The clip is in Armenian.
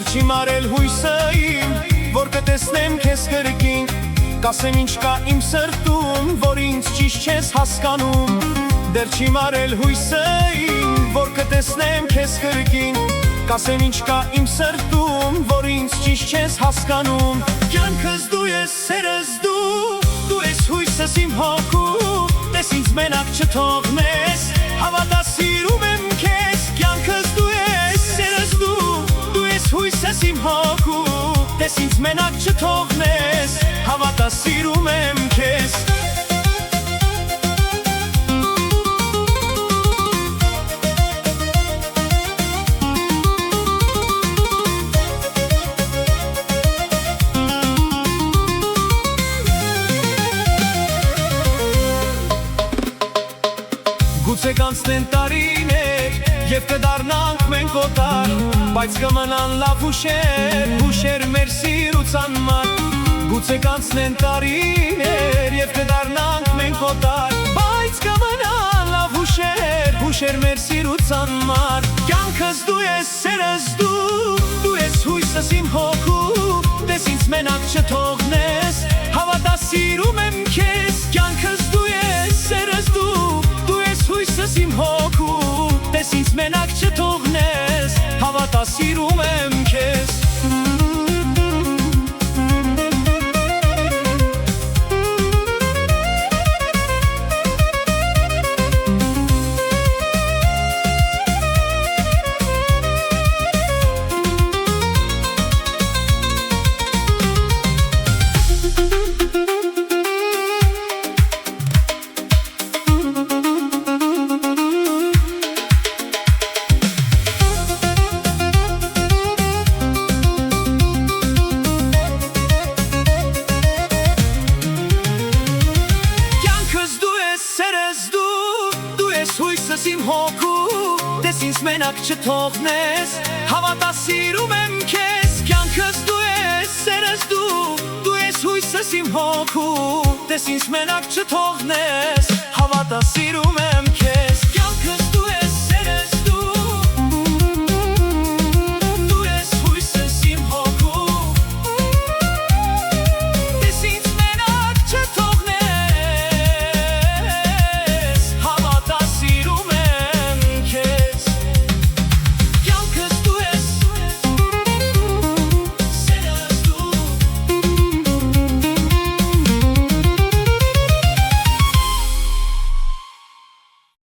Դեռ չի մարել հույսը իմ, որ կտեսնեմ քեզ կրկին, կասեմ ինչ կա իմ սրտում, որ ինձ ճիշտ չես հասկանում։ Դեռ չի մարել հույսը իմ, որ կտեսնեմ քեզ կրկին, կասեմ ինչ կա իմ սրտում, որ ինձ ճիշտ չես հասկանում։ Կյանքս դու ես, սերս դու ես հույսս իմ հոգու, տես ինձ մենակ չթողնես, հավատա սիրում եմ քեզ։ Կյանքս դու ես, սերս դու ես հույսս իմ հոգու, տես ինձ մենակ չթողնես, հավատա սիրում եմ քեզ։ Գուցե կանցնեն տարիներ և կդառնանք մենք օտար, բայց կմնան լավ հուշեր մեր սիրուց անմար։ Գուցե կանցնեն տարիներ և կդառնանք մենք օտար, բայց կմնան լավ հուշեր մեր սիրուց անմար։ Կյանքս դու ես, սերս դու ես հույսս իմ հոգու, տես ինձ մենակ չթողնես, հավատա սիրում եմ քեզ։ Կյանքս դու ես, սերս դու ես հույսս իմ հոգու, տես ինձ մենակ չթողնես, հավատա սիրում եմ քեզ։ Հույսս իմ հոգու, տես ինձ մենակ չթողնես, հավատա սիրում եմ քեզ։ Կյանքս դու ես, սերս դու ես հույսս իմ հոգու, տես ինձ մենակ չթողնես, հավատա սիրում